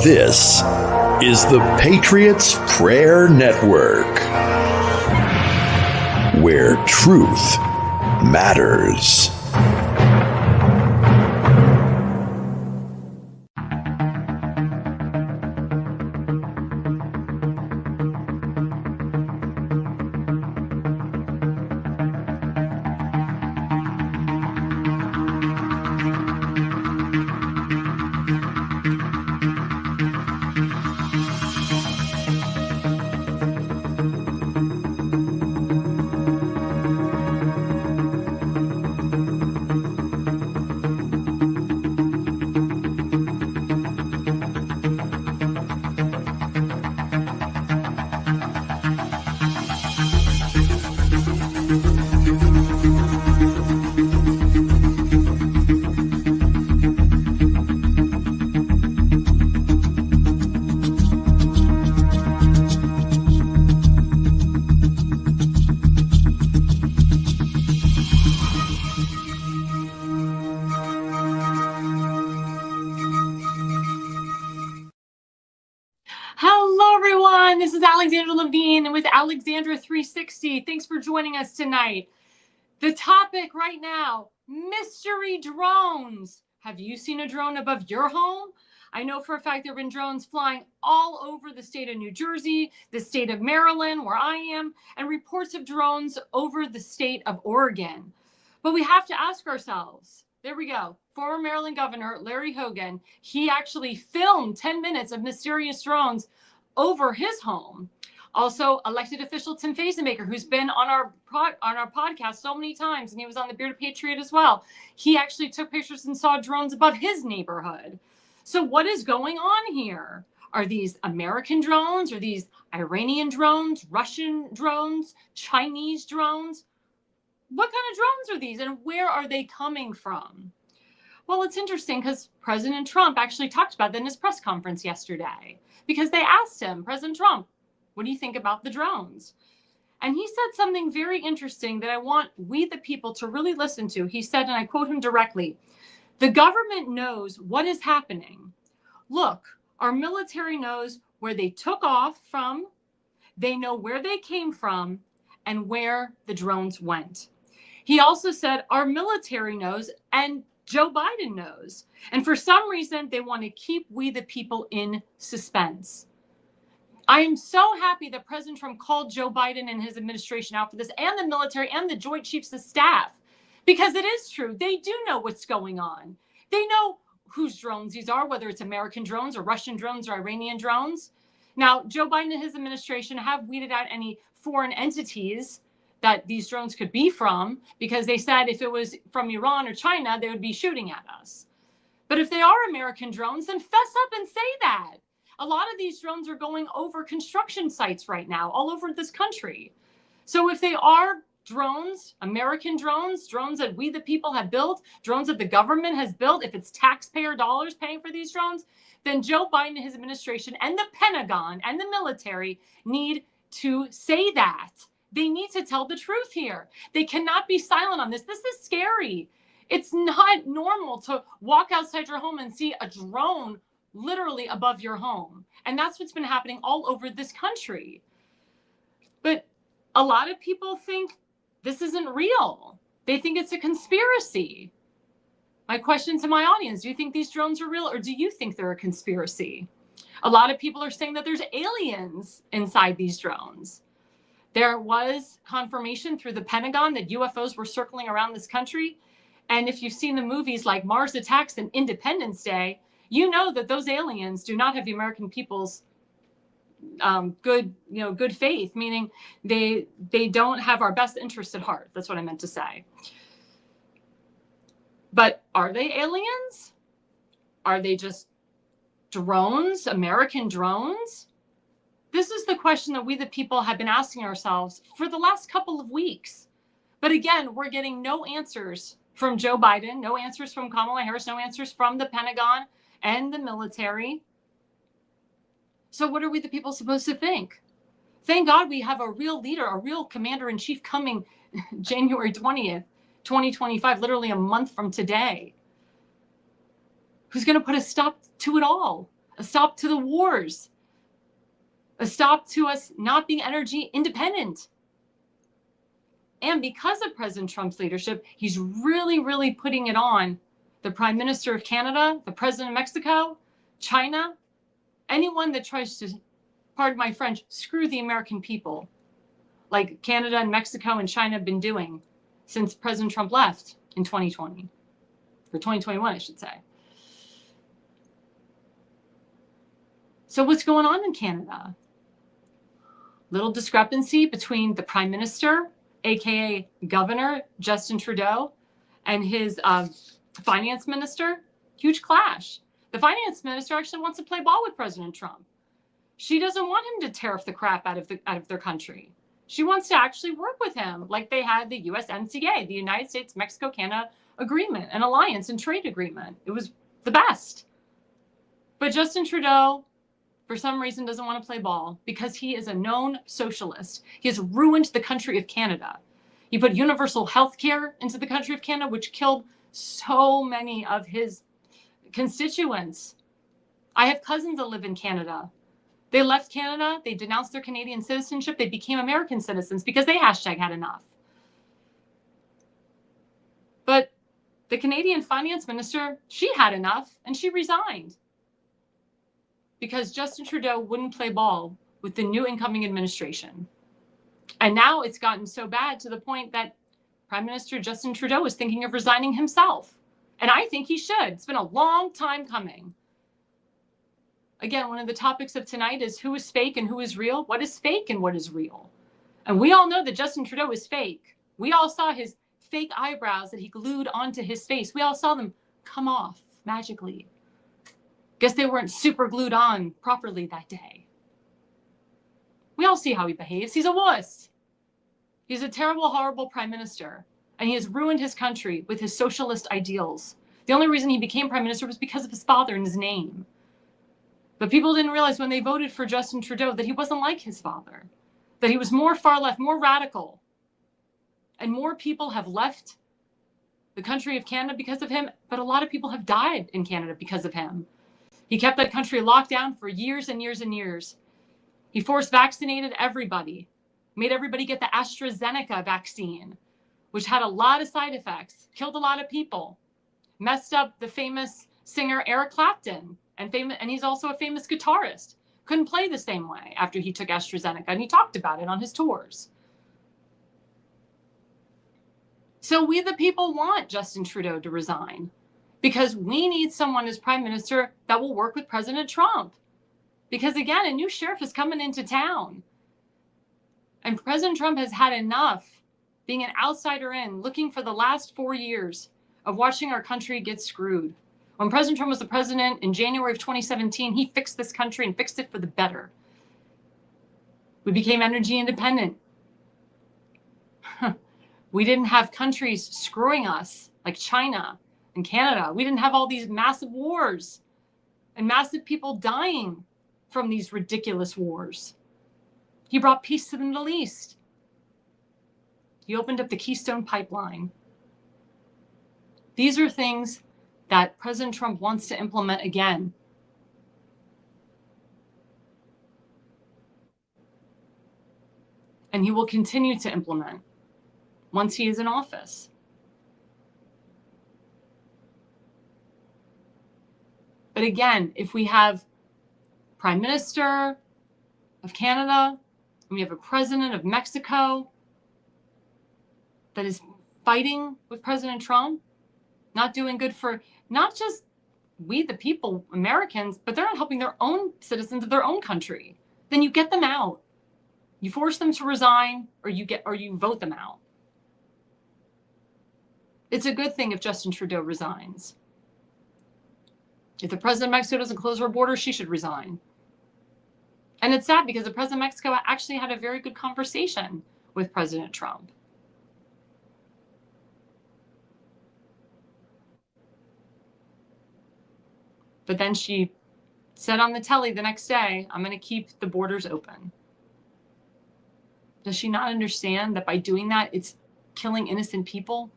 This is the Patriots Prayer Network, where truth matters. Hello, everyone. This is Alexandra Levine with Alexandra 360. Thanks for joining us tonight. The topic right now, mystery drones. Have you seen a drone above your home? I know for a fact there have been drones flying all over the state of New Jersey, the state of Maryland, where I am, and reports of drones over the state of Oregon. But we have to ask ourselves, there we go. Former Maryland Governor Larry Hogan, he actually filmed 10 minutes of mysterious drones over his home. Also, elected official Tim Fazenmaker, who's been on our podcast so many times, and he was on the Bearded Patriot as well. He actually took pictures and saw drones above his neighborhood. So what is going on here? Are these American drones? Are these Iranian drones, Russian drones, Chinese drones? What kind of drones are these, and where are they coming from? Well, it's interesting because President Trump actually talked about that in his press conference yesterday, because they asked him, President Trump, what do you think about the drones? And he said something very interesting that I want we the people to really listen to. He said, and I quote him directly, "The government knows what is happening. Look, our military knows where they took off from, they know where they came from, and where the drones went." He also said, our military knows, and Joe Biden knows. And for some reason, they want to keep we the people in suspense. I am so happy that President Trump called Joe Biden and his administration out for this, and the military and the Joint Chiefs of Staff, because it is true. They do know what's going on. They know whose drones these are, whether it's American drones or Russian drones or Iranian drones. Now, Joe Biden and his administration have weeded out any foreign entities that these drones could be from, because they said if it was from Iran or China, they would be shooting at us. But if they are American drones, then fess up and say that. A lot of these drones are going over construction sites right now, all over this country. So if they are drones, American drones, drones that we the people have built, drones that the government has built, if it's taxpayer dollars paying for these drones, then Joe Biden and his administration and the Pentagon and the military need to say that. They need to tell the truth here. They cannot be silent on this. This is scary. It's not normal to walk outside your home and see a drone literally above your home. And that's what's been happening all over this country. But a lot of people think this isn't real. They think it's a conspiracy. My question to my audience, do you think these drones are real, or do you think they're a conspiracy? A lot of people are saying that there's aliens inside these drones. There was confirmation through the Pentagon that UFOs were circling around this country. And if you've seen the movies like Mars Attacks and Independence Day, you know that those aliens do not have the American people's good faith, meaning they don't have our best interests at heart. That's what I meant to say. But are they aliens? Are they just drones, American drones? This is the question that we the people have been asking ourselves for the last couple of weeks. But again, we're getting no answers from Joe Biden, no answers from Kamala Harris, no answers from the Pentagon and the military. So what are we the people supposed to think? Thank God we have a real leader, a real commander-in-chief coming January 20th, 2025, literally a month from today, who's going to put a stop to it all. a stop to the wars, a stop to us not being energy independent. And because of President Trump's leadership, he's really, really putting it on the Prime Minister of Canada, the President of Mexico, China, anyone that tries to, pardon my French, screw the American people, like Canada and Mexico and China have been doing since President Trump left in 2020, or 2021, I should say. So what's going on in Canada? Little discrepancy between the Prime Minister, aka Governor Justin Trudeau, and his finance minister. Huge clash. The finance minister actually wants to play ball with President Trump. She doesn't want him to tariff the crap out of their country. She wants to actually work with him like they had the USMCA, the United States Mexico Canada agreement, an alliance and trade agreement. It was the best. But Justin Trudeau, for some reason, doesn't want to play ball because he is a known socialist. He has ruined the country of Canada. He put universal health care into the country of Canada, which killed so many of his constituents. I have cousins that live in Canada. They left Canada. They denounced their Canadian citizenship. They became American citizens because they #had enough. But the Canadian finance minister, she had enough and she resigned because Justin Trudeau wouldn't play ball with the new incoming administration. And now it's gotten so bad to the point that Prime Minister Justin Trudeau is thinking of resigning himself. And I think he should. It's been a long time coming. Again, one of the topics of tonight is who is fake and who is real. What is fake and what is real? And we all know that Justin Trudeau is fake. We all saw his fake eyebrows that he glued onto his face. We all saw them come off magically. Guess they weren't super glued on properly that day. We all see how he behaves. He's a wuss. He's a terrible, horrible prime minister. And he has ruined his country with his socialist ideals. The only reason he became prime minister was because of his father and his name. But people didn't realize when they voted for Justin Trudeau that he wasn't like his father, that he was more far left, more radical. And more people have left the country of Canada because of him, but a lot of people have died in Canada because of him. He kept that country locked down for years and years and years. He forced vaccinated everybody, made everybody get the AstraZeneca vaccine, which had a lot of side effects, killed a lot of people, messed up the famous singer Eric Clapton, and he's also a famous guitarist. Couldn't play the same way after he took AstraZeneca, and he talked about it on his tours. So we the people want Justin Trudeau to resign because we need someone as prime minister that will work with President Trump. Because again, a new sheriff is coming into town. And President Trump has had enough being an outsider in, looking for the last 4 years of watching our country get screwed. When President Trump was the president in January of 2017, he fixed this country and fixed it for the better. We became energy independent. We didn't have countries screwing us like China and Canada. We didn't have all these massive wars and massive people dying from these ridiculous wars. He brought peace to the Middle East. He opened up the Keystone Pipeline. These are things that President Trump wants to implement again. And he will continue to implement once he is in office. But again, if we have Prime Minister of Canada, and we have a President of Mexico that is fighting with President Trump, not doing good for not just we the people, Americans, but they're not helping their own citizens of their own country, then you get them out. You force them to resign, or you vote them out. It's a good thing if Justin Trudeau resigns. If the president of Mexico doesn't close her border, she should resign. And it's sad because the president of Mexico actually had a very good conversation with President Trump. But then she said on the telly the next day, I'm going to keep the borders open. Does she not understand that by doing that, it's killing innocent people?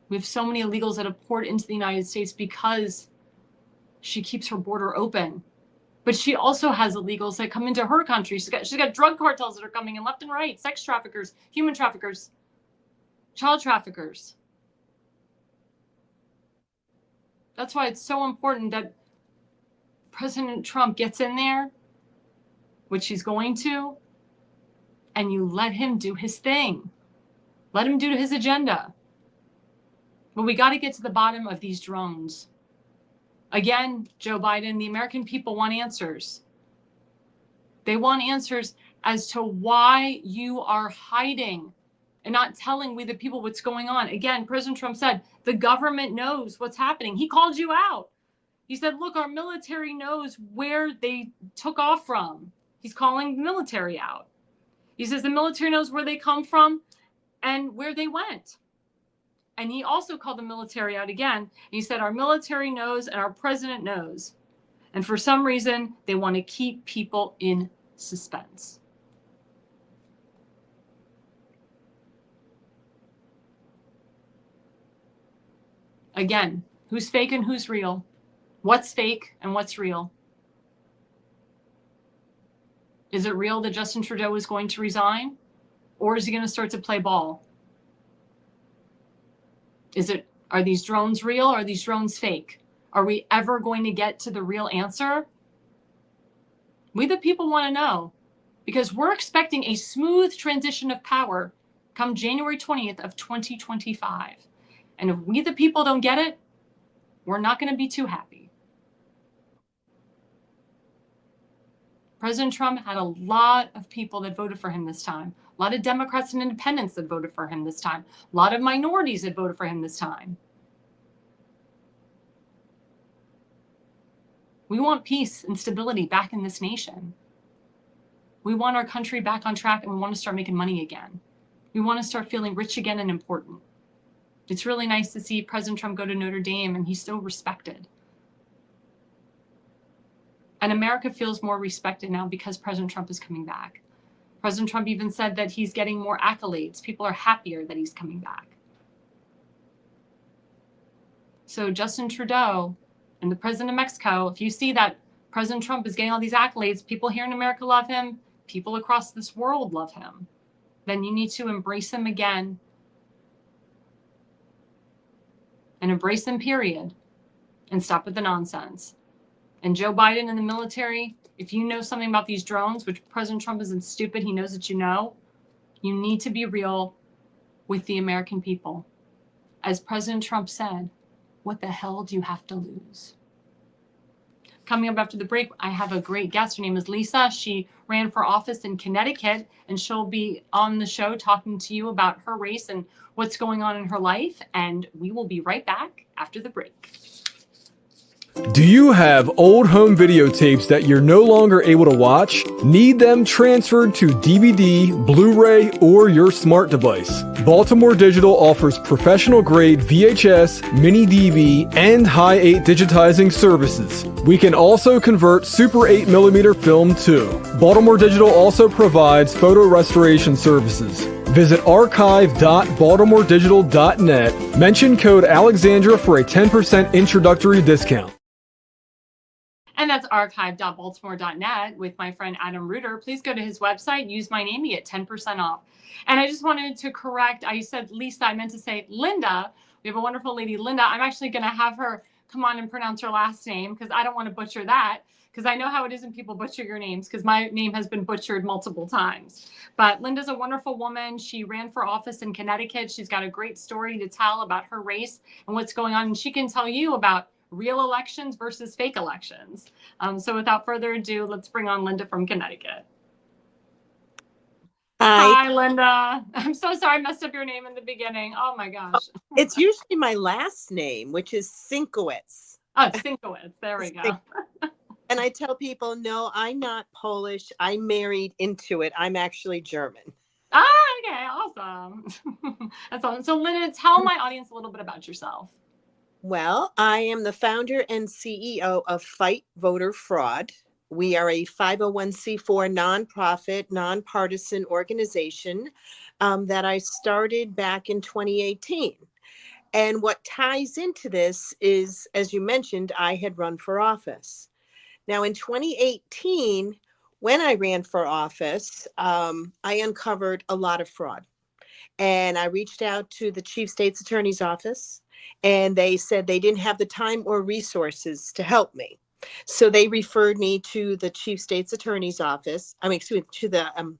We have so many illegals that have poured into the United States because she keeps her border open. But she also has illegals that come into her country. She's got drug cartels that are coming in left and right, sex traffickers, human traffickers, child traffickers. That's why it's so important that President Trump gets in there, which he's going to, and you let him do his thing. Let him do his agenda. But we got to get to the bottom of these drones. Again, Joe Biden, the American people want answers. They want answers as to why you are hiding and not telling we the people what's going on. Again, President Trump said, the government knows what's happening. He called you out. He said, look, our military knows where they took off from. He's calling the military out. He says the military knows where they come from and where they went. And he also called the military out again. He said, our military knows and our president knows. And for some reason, they want to keep people in suspense. Again, who's fake and who's real? What's fake and what's real? Is it real that Justin Trudeau is going to resign? Or is he going to start to play ball? Are these drones real or are these drones fake? Are we ever going to get to the real answer? We the people want to know, because we're expecting a smooth transition of power come January 20th of 2025. And if we the people don't get it, we're not going to be too happy. President Trump had a lot of people that voted for him this time. A lot of Democrats and independents that voted for him this time. A lot of minorities that voted for him this time. We want peace and stability back in this nation. We want our country back on track, and we want to start making money again. We want to start feeling rich again and important. It's really nice to see President Trump go to Notre Dame, and he's so respected. And America feels more respected now because President Trump is coming back. President Trump even said that he's getting more accolades. People are happier that he's coming back. So Justin Trudeau and the president of Mexico, if you see that President Trump is getting all these accolades, people here in America love him, people across this world love him, then you need to embrace him again. And embrace him, period. And stop with the nonsense. And Joe Biden and the military, if you know something about these drones, which President Trump isn't stupid, he knows that you know, you need to be real with the American people. As President Trump said, what the hell do you have to lose? Coming up after the break, I have a great guest. Her name is Lisa. She ran for office in Connecticut, and she'll be on the show talking to you about her race and what's going on in her life. And we will be right back after the break. Do you have old home videotapes that you're no longer able to watch? Need them transferred to DVD, Blu-ray, or your smart device? Baltimore Digital offers professional-grade VHS, mini DV, and high 8 digitizing services. We can also convert Super 8mm film too. Baltimore Digital also provides photo restoration services. Visit archive.baltimoredigital.net. Mention code Alexandra for a 10% introductory discount. And that's archive.baltimore.net with my friend Adam Reuter. Please go to his website, use my name, you get 10% off. And I just wanted to correct, I said Lisa, I meant to say Linda. We have a wonderful lady, Linda. I'm actually going to have her come on and pronounce her last name because I don't want to butcher that, because I know how it is when people butcher your names, because my name has been butchered multiple times. But Linda's a wonderful woman. She ran for office in Connecticut. She's got a great story to tell about her race and what's going on. And she can tell you about real elections versus fake elections. So without further ado, let's bring on Linda from Connecticut. Hi, Linda. I'm so sorry I messed up your name in the beginning. Oh my gosh. It's usually my last name, which is Szynkowixz. Oh, Szynkowixz. There we go. And I tell people, no, I'm not Polish. I married into it. I'm actually German. Ah, okay. Awesome. That's awesome. So Linda, tell my audience a little bit about yourself. Well, I am the founder and CEO of Fight Voter Fraud. We are a 501c4 nonprofit, nonpartisan organization that I started back in 2018. And what ties into this is, as you mentioned, I had run for office. Now, in 2018, when I ran for office, I uncovered a lot of fraud. And I reached out to the chief state's attorney's office, and they said they didn't have the time or resources to help me. So they referred me to the chief state's attorney's office, excuse me, to the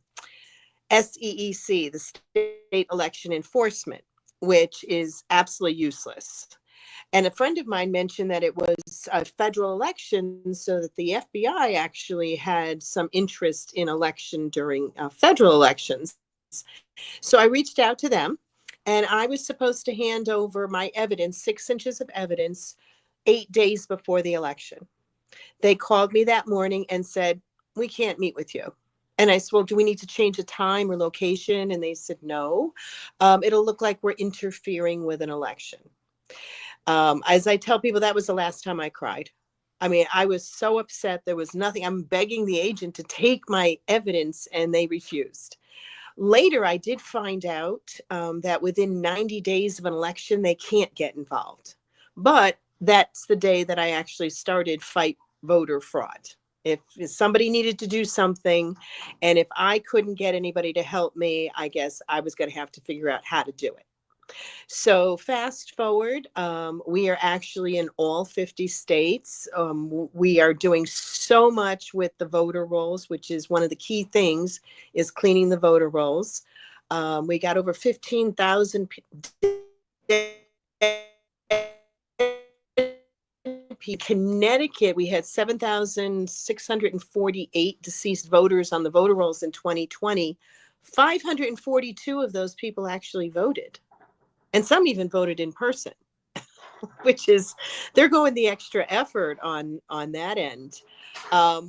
SEEC, the State Election Enforcement, which is absolutely useless. And a friend of mine mentioned that it was a federal election, so that the FBI actually had some interest in election during federal elections. So I reached out to them, and I was supposed to hand over my evidence, 6 inches of evidence, 8 days before the election. They called me that morning and said, "We can't meet with you." And I said, "Well, do we need to change the time or location?" And they said, "No, it'll look like we're interfering with an election." As I tell people, that was the last time I cried. I mean, I was so upset. There was nothing. I'm begging the agent to take my evidence, and they refused. Later, I did find out that within 90 days of an election, they can't get involved. But that's the day that I actually started Fight Voter Fraud. If somebody needed to do something, and if I couldn't get anybody to help me, I guess I was going to have to figure out how to do it. So fast forward, we are actually in all 50 states. We are doing so much with the voter rolls, which is one of the key things, is cleaning the voter rolls. We got over 15,000 Connecticut, we had 7,648 deceased voters on the voter rolls in 2020. 542 of those people actually voted. And some even voted in person, which is, they're going the extra effort on that end.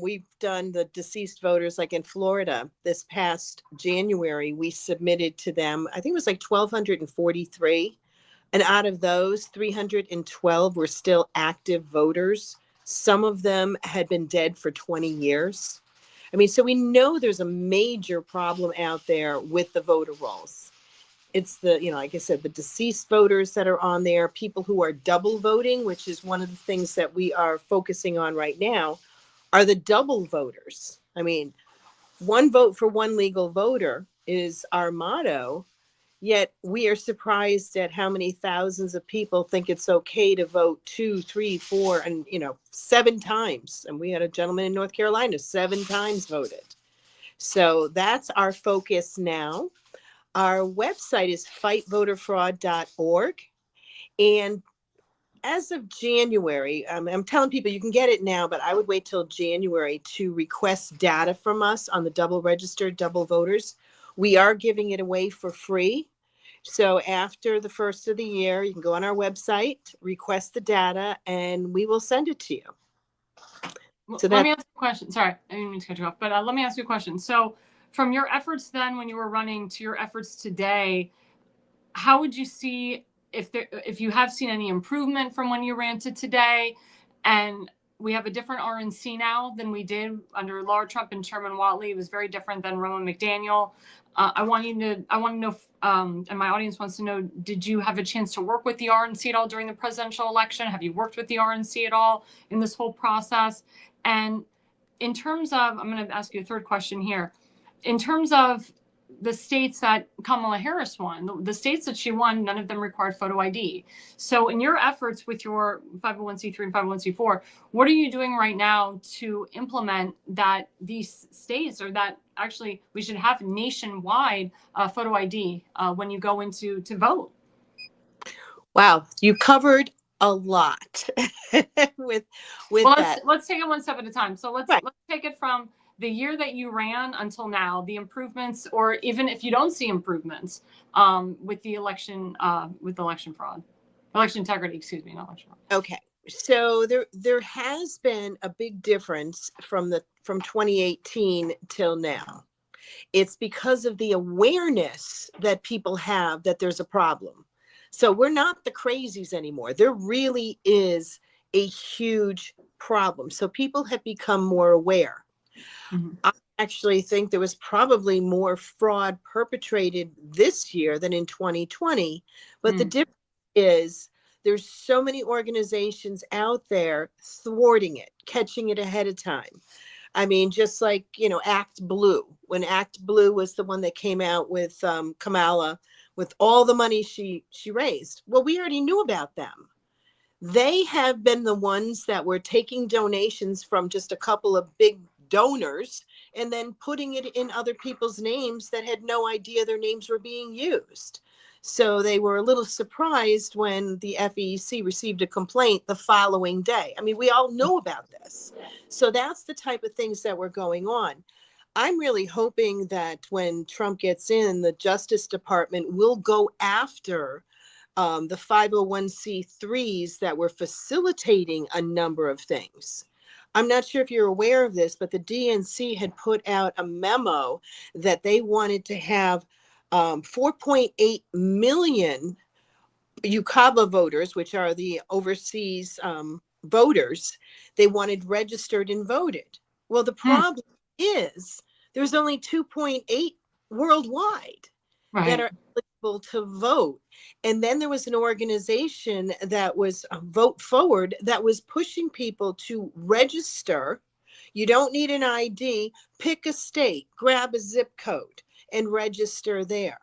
We've done the deceased voters, like in Florida this past January, we submitted to them, I think it was like 1,243. And out of those, 312 were still active voters. Some of them had been dead for 20 years. I mean, so we know there's a major problem out there with the voter rolls. It's the, like I said, the deceased voters that are on there, people who are double voting, which is one of the things that we are focusing on right now, are the double voters. I mean, one vote for one legal voter is our motto, yet we are surprised at how many thousands of people think it's okay to vote 2, 3, 4, and 7 times. And we had a gentleman in North Carolina 7 times voted. So that's our focus now. Our website is fightvoterfraud.org. And as of January, I'm telling people you can get it now, but I would wait till January to request data from us on the double registered double voters. We are giving it away for free. So after the first of the year, you can go on our website, request the data, and we will send it to you. So let me ask you a question. Sorry, I didn't mean to cut you off, but let me ask you a question. So from your efforts then when you were running to your efforts today, how would you see if you have seen any improvement from when you ran to today? And we have a different RNC now than we did under Laura Trump and Chairman Whatley. It was very different than Roman McDaniel. I want to know, and my audience wants to know, did you have a chance to work with the RNC at all during the presidential election? Have you worked with the RNC at all in this whole process? And in terms of, I'm going to ask you a third question here. In terms of the states that Kamala Harris won, the states that she won, none of them required photo ID. So in your efforts with your 501c3 and 501c4, what are you doing right now to implement that these states, or that actually we should have nationwide photo ID when you go into to vote? Wow, you covered a lot with that. Let's take it one step at a time. So let's take it from the year that you ran until now, the improvements, or even if you don't see improvements with the election fraud, election integrity, excuse me, not election fraud. Okay, so there has been a big difference from 2018 till now. It's because of the awareness that people have that there's a problem. So we're not the crazies anymore. There really is a huge problem. So people have become more aware. Mm-hmm. I actually think there was probably more fraud perpetrated this year than in 2020, but the difference is there's so many organizations out there thwarting it, catching it ahead of time. I mean, just like, Act Blue, when Act Blue was the one that came out with Kamala with all the money she raised. Well, we already knew about them. They have been the ones that were taking donations from just a couple of big donors and then putting it in other people's names that had no idea their names were being used. So they were a little surprised when the FEC received a complaint the following day. I mean, we all know about this. So that's the type of things that were going on. I'm really hoping that when Trump gets in, the Justice Department will go after the 501c3s that were facilitating a number of things. I'm not sure if you're aware of this, but the DNC had put out a memo that they wanted to have 4.8 million UCAVA voters, which are the overseas voters, they wanted registered and voted. Well, the problem is there's only 2.8 worldwide that are eligible to vote. And then there was an organization that was Vote Forward that was pushing people to register. You don't need an ID, pick a state, grab a zip code and register there.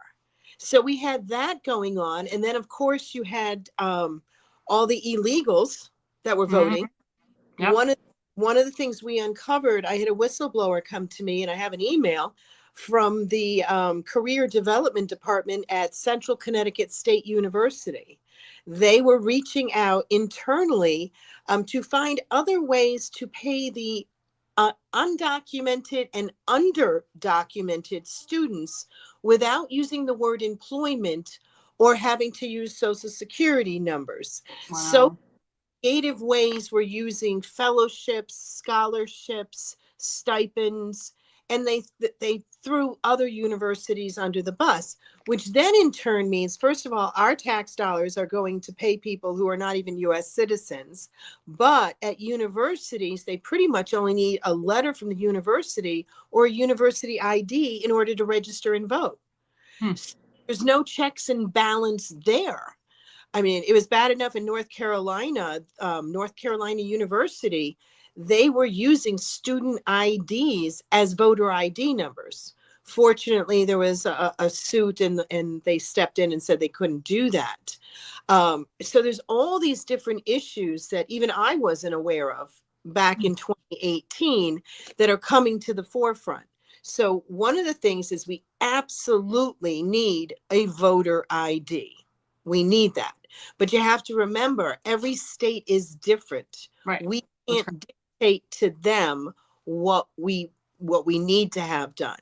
So we had that going on. And then, of course, you had all the illegals that were voting. Yep. One of the things we uncovered, I had a whistleblower come to me, and I have an email from the Career Development Department at Central Connecticut State University. They were reaching out internally to find other ways to pay the undocumented and underdocumented students without using the word employment or having to use Social Security numbers. Wow. So creative ways we're using fellowships, scholarships, stipends, and they threw other universities under the bus, which then in turn means, first of all, our tax dollars are going to pay people who are not even U.S. citizens. But at universities, they pretty much only need a letter from the university or a university ID in order to register and vote. So there's no checks and balance there. I mean, it was bad enough in North Carolina University. They were using student IDs as voter ID numbers. Fortunately, there was a suit and they stepped in and said they couldn't do that. So there's all these different issues that even I wasn't aware of back in 2018 that are coming to the forefront. So one of the things is we absolutely need a voter ID. We need that. But you have to remember, every state is different. Right. We can't dictate to them what we need to have done.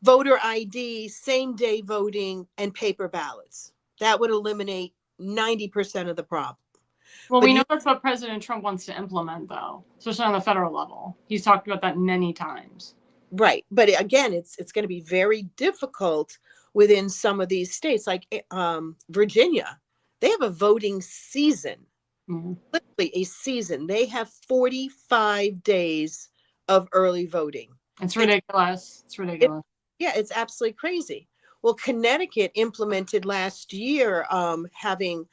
Voter ID, same day voting, and paper ballots. That would eliminate 90% of the problem. Well, we know that's what President Trump wants to implement, though, especially on the federal level. He's talked about that many times. Right. But again, it's going to be very difficult within some of these states, like Virginia. They have a voting season, literally a season. They have 45 days of early voting. It's ridiculous. It's ridiculous. It's absolutely crazy. Well, Connecticut implemented last year having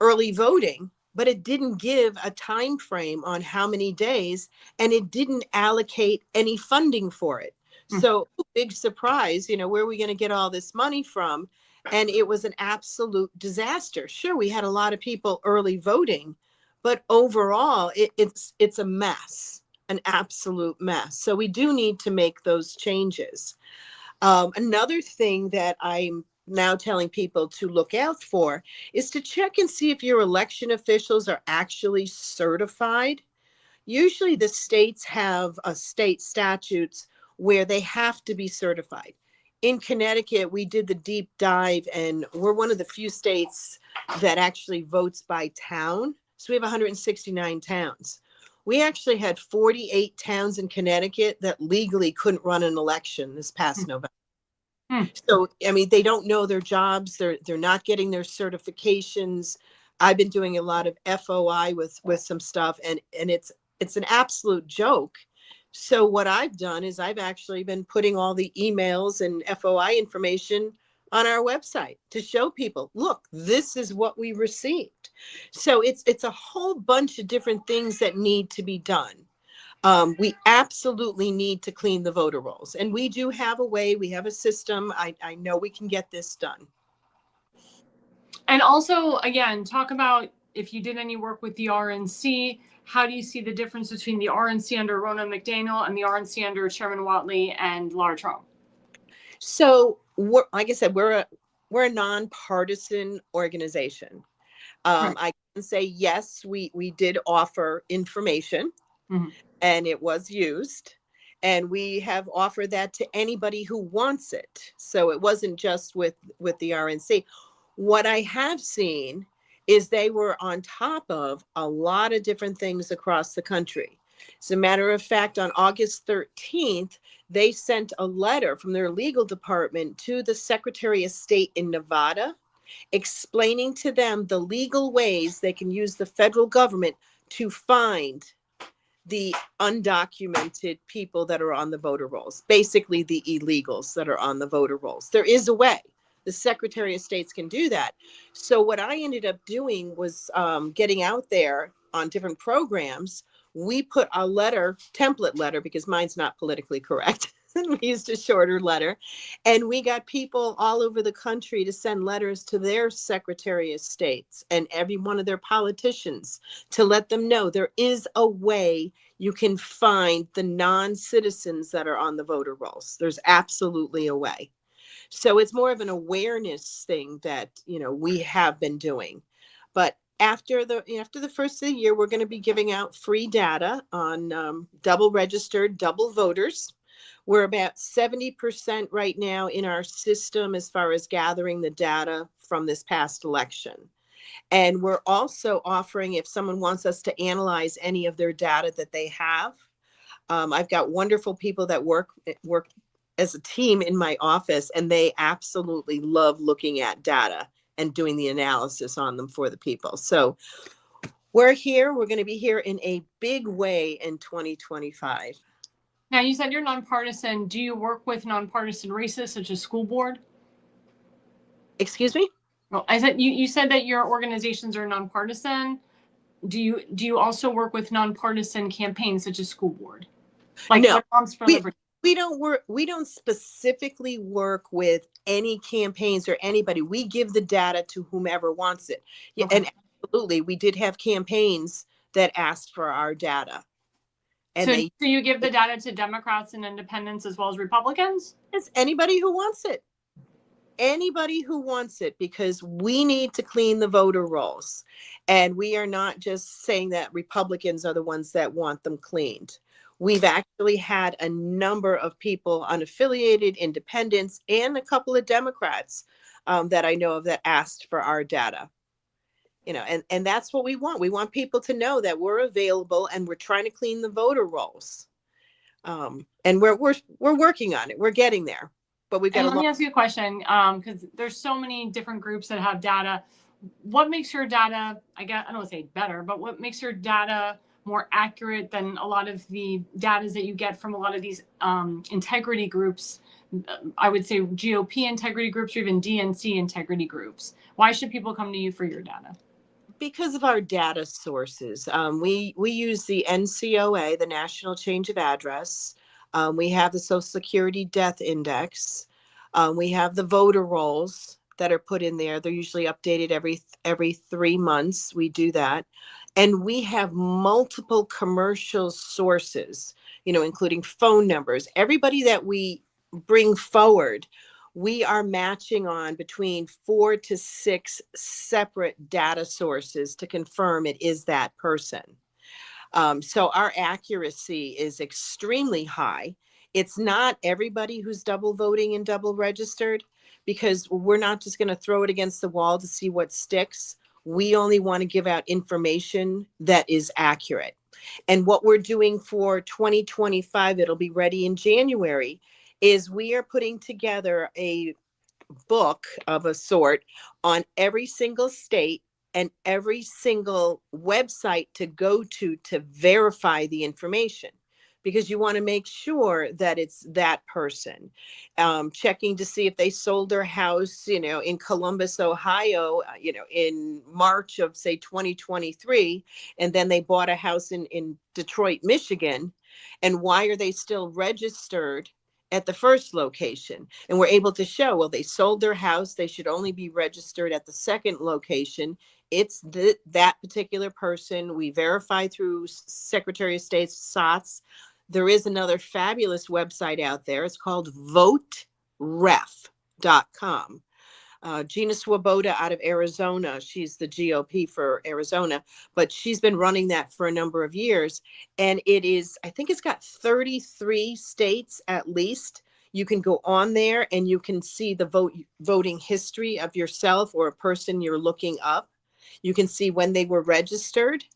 early voting, but it didn't give a time frame on how many days, and it didn't allocate any funding for it. So big surprise, where are we going to get all this money from? And it was an absolute disaster. Sure, we had a lot of people early voting, but overall, it's a mess, an absolute mess. So we do need to make those changes. Another thing that I'm now telling people to look out for is to check and see if your election officials are actually certified. Usually the states have state statutes where they have to be certified. In Connecticut, we did the deep dive, and we're one of the few states that actually votes by town. So we have 169 towns. We actually had 48 towns in Connecticut that legally couldn't run an election this past November. So, I mean, they don't know their jobs. They're not getting their certifications. I've been doing a lot of FOI with some stuff, and it's an absolute joke. So what I've done is I've actually been putting all the emails and FOI information on our website to show people, look, this is what we received. So it's a whole bunch of different things that need to be done. We absolutely need to clean the voter rolls, and we do have a way. We have a system. I know we can get this done. And also, again, talk about if you did any work with the RNC. How do you see the difference between the RNC under Ronna McDaniel and the RNC under Chairman Whatley and Laura Trump? So, like I said, we're a nonpartisan organization. Right. I can say yes, we did offer information, and it was used, and we have offered that to anybody who wants it. So it wasn't just with the RNC. What I have seen is they were on top of a lot of different things across the country. As a matter of fact, on August 13th, they sent a letter from their legal department to the Secretary of State in Nevada, explaining to them the legal ways they can use the federal government to find the undocumented people that are on the voter rolls, basically the illegals that are on the voter rolls. There is a way. The Secretary of States can do that. So what I ended up doing was getting out there on different programs. We put a template letter, because mine's not politically correct. We used a shorter letter, and we got people all over the country to send letters to their Secretary of States and every one of their politicians to let them know there is a way you can find the non-citizens that are on the voter rolls. There's absolutely a way. So it's more of an awareness thing that, we have been doing. But after the first of the year, we're going to be giving out free data on double registered, double voters. We're about 70% right now in our system as far as gathering the data from this past election. And we're also offering, if someone wants us to analyze any of their data that they have, I've got wonderful people that work as a team in my office, and they absolutely love looking at data and doing the analysis on them for the people. So we're going to be here in a big way in 2025. Now, you said you're nonpartisan. Do you work with nonpartisan races such as school board? Excuse me? Well, I said you said that your organizations are nonpartisan. Do you also work with nonpartisan campaigns such as school board? Like no, Moms for Liberty? We don't specifically work with any campaigns or anybody. We give the data to whomever wants it. Yeah, okay. And absolutely, we did have campaigns that asked for our data. And so you give the data to Democrats and independents as well as Republicans? It's anybody who wants it. Anybody who wants it, because we need to clean the voter rolls. And we are not just saying that Republicans are the ones that want them cleaned. We've actually had a number of people, unaffiliated, independents, and a couple of Democrats that I know of that asked for our data. And that's what we want. We want people to know that we're available and we're trying to clean the voter rolls. And we're working on it. We're getting there. But we've got. Let me ask you a question, because there's so many different groups that have data. What makes your data, I don't want to say better, but what makes your data more accurate than a lot of the data that you get from a lot of these integrity groups? I would say GOP integrity groups or even DNC integrity groups. Why should people come to you for your data? Because of our data sources. We use the NCOA, the National Change of Address. We have the Social Security Death Index. We have the voter rolls that are put in there. They're usually updated every 3 months. We do that. And we have multiple commercial sources, including phone numbers. Everybody that we bring forward, we are matching on between 4 to 6 separate data sources to confirm it is that person. So our accuracy is extremely high. It's not everybody who's double voting and double registered, because we're not just going to throw it against the wall to see what sticks. We only want to give out information that is accurate. And what we're doing for 2025, it'll be ready in January, is we are putting together a book of a sort on every single state and every single website to go to verify the information. because you want to make sure that it's that person. Checking to see if they sold their house, in Columbus, Ohio, in March of, say, 2023, and then they bought a house in Detroit, Michigan. And why are they still registered at the first location? And we're able to show, well, they sold their house. They should only be registered at the second location. It's that particular person. We verify through Secretary of State's SOTS. There is another fabulous website out there. It's called voteref.com. Gina Swoboda out of Arizona, she's the GOP for Arizona, but she's been running that for a number of years. And it is, I think it's got 33 states at least. You can go on there and you can see the voting history of yourself or a person you're looking up. You can see when they were registered.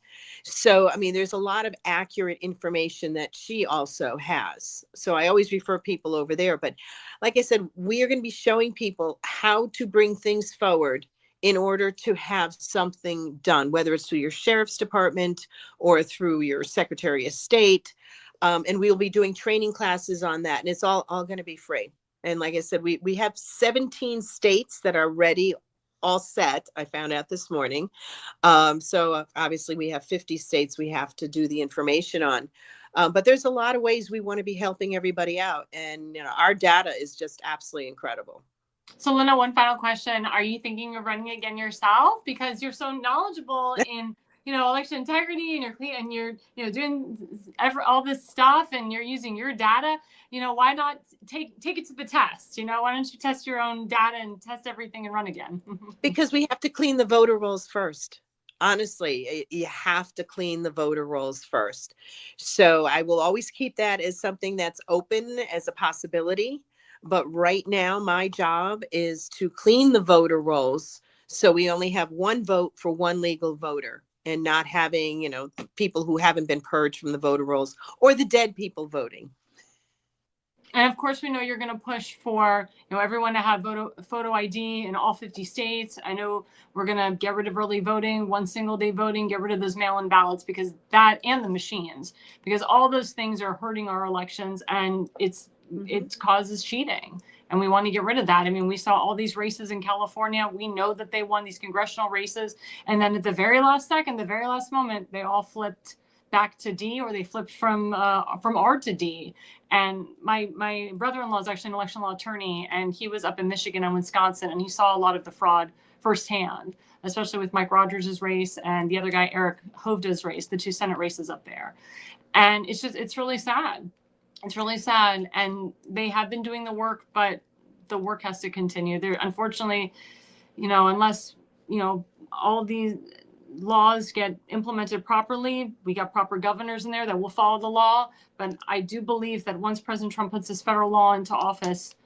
So, there's a lot of accurate information that she also has. So I always refer people over there. But like I said, we are going to be showing people how to bring things forward in order to have something done, whether it's through your sheriff's department or through your Secretary of State. And we'll be doing training classes on that. And it's all going to be free. And like I said, we have 17 states that are ready, all set. I found out this morning. So obviously we have 50 states we have to do the information on. But there's a lot of ways we want to be helping everybody out. And our data is just absolutely incredible. So Linda, one final question. Are you thinking of running again yourself? Because you're so knowledgeable in election integrity, and you're doing all this stuff, and you're using your data. Why not take it to the test? Why don't you test your own data and test everything and run again? Because we have to clean the voter rolls first. Honestly, you have to clean the voter rolls first. So I will always keep that as something that's open as a possibility. But right now, my job is to clean the voter rolls so we only have one vote for one legal voter, and not having, people who haven't been purged from the voter rolls or the dead people voting. And of course, we know you're going to push for, everyone to have photo ID in all 50 states. I know we're going to get rid of early voting, one single day voting, get rid of those mail-in ballots, because that, and the machines, because all those things are hurting our elections, and it causes cheating. And we want to get rid of that. We saw all these races in California. We know that they won these congressional races. And then at the very last second, the very last moment, they all flipped back to D, or they flipped from R to D. And my brother-in-law is actually an election law attorney, and he was up in Michigan and Wisconsin, and he saw a lot of the fraud firsthand, especially with Mike Rogers' race and the other guy, Eric Hovda's race, the two Senate races up there. And it's really sad. It's really sad, and they have been doing the work, but the work has to continue. There, unfortunately, unless all these laws get implemented properly, we got proper governors in there that will follow the law. But I do believe that once President Trump puts this federal law into office,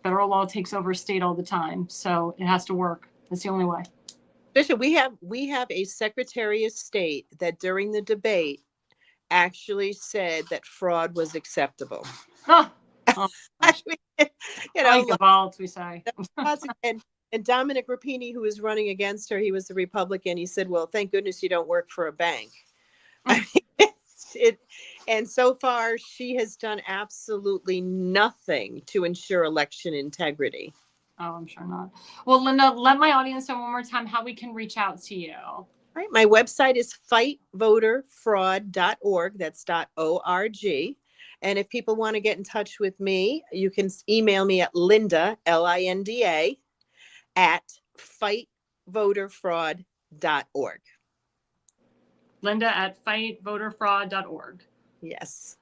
federal law takes over state all the time, so it has to work. That's the only way. Bishop, we have a Secretary of State that during the debate actually said that fraud was acceptable. Oh vault, we say. And Dominic Rapini, who was running against her, he was the Republican. He said, well, thank goodness you don't work for a bank. And so far, she has done absolutely nothing to ensure election integrity. Oh, I'm sure not. Well, Linda, let my audience know one more time how we can reach out to you. Right. My website is fightvoterfraud.org. That's .org. And if people want to get in touch with me, you can email me at Linda, Linda, at fightvoterfraud.org. Linda at fightvoterfraud.org. Yes.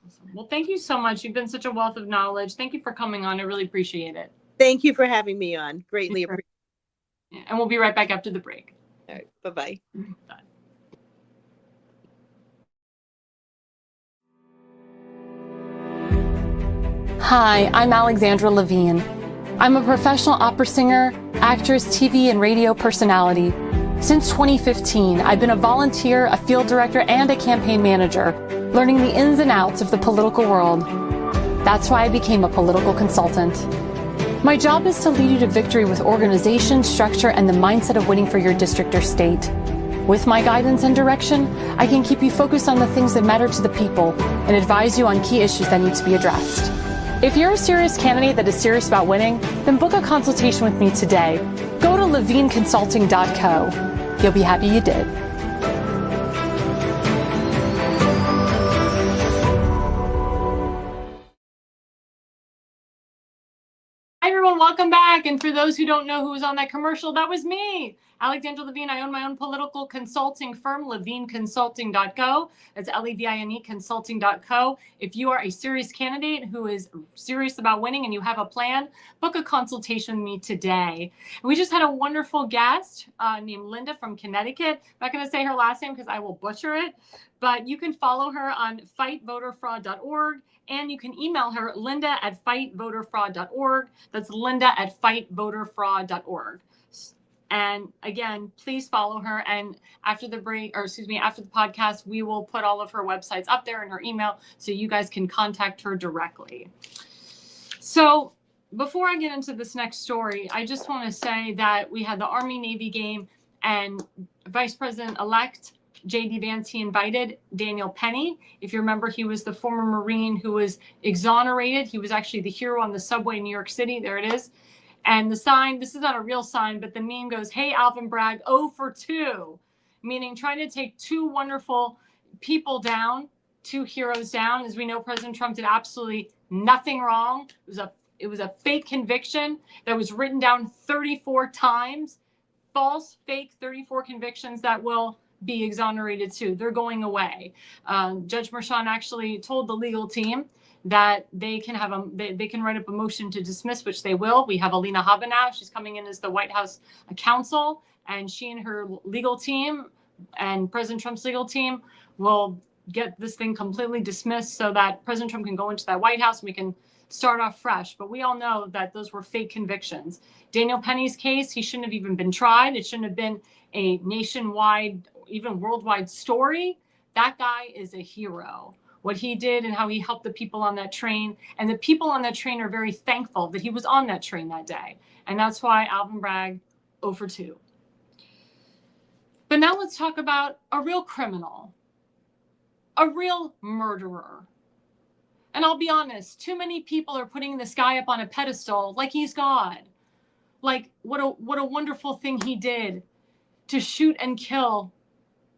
Awesome. Well, thank you so much. You've been such a wealth of knowledge. Thank you for coming on. I really appreciate it. Thank you for having me on. Greatly appreciate it. And we'll be right back after the break. All right. Bye-bye. Bye. Hi, I'm Alexandra Levine. I'm a professional opera singer, actress, TV, and radio personality. Since 2015, I've been a volunteer, a field director, and a campaign manager, learning the ins and outs of the political world. That's why I became a political consultant. My job is to lead you to victory with organization, structure, and the mindset of winning for your district or state. With my guidance and direction, I can keep you focused on the things that matter to the people and advise you on key issues that need to be addressed. If you're a serious candidate that is serious about winning, then book a consultation with me today. Go to levineconsulting.co. You'll be happy you did. Hi everyone, welcome back. And for those who don't know who was on that commercial, that was me, Alexandra Levine. I own my own political consulting firm, levineconsulting.co. That's Levine consulting.co. If you are a serious candidate who is serious about winning and you have a plan, book a consultation with me today. And we just had a wonderful guest named Linda from Connecticut. I'm not going to say her last name because I will butcher it, but you can follow her on fightvoterfraud.org. And you can email her, linda@fightvoterfraud.org. That's linda@fightvoterfraud.org. And again, please follow her. And after the after the podcast, we will put all of her websites up there in her email so you guys can contact her directly. So before I get into this next story, I just want to say that we had the Army-Navy game and Vice President-elect J.D. Vance, he invited Daniel Penny. If you remember, he was the former Marine who was exonerated. He was actually the hero on the subway in New York City. There it is. And the sign, this is not a real sign, but the meme goes, "Hey, Alvin Bragg, 0 for 2, meaning trying to take two wonderful people down, two heroes down. As we know, President Trump did absolutely nothing wrong. It was a fake conviction that was written down 34 times, false, fake 34 convictions that will be exonerated too. They're going away. Judge Merchan actually told the legal team that they can have they can write up a motion to dismiss, which they will. We have Alina Habanow. She's coming in as the White House counsel, and she and her legal team and President Trump's legal team will get this thing completely dismissed so that President Trump can go into that White House and we can start off fresh. But we all know that those were fake convictions. Daniel Penny's case, he shouldn't have even been tried. It shouldn't have been a nationwide, even worldwide story. That guy is a hero. What he did and how he helped the people on that train. And the people on that train are very thankful that he was on that train that day. And that's why Alvin Bragg, 0 for 2. But now let's talk about a real criminal, a real murderer. And I'll be honest, too many people are putting this guy up on a pedestal like he's God. Like, what a wonderful thing he did to shoot and kill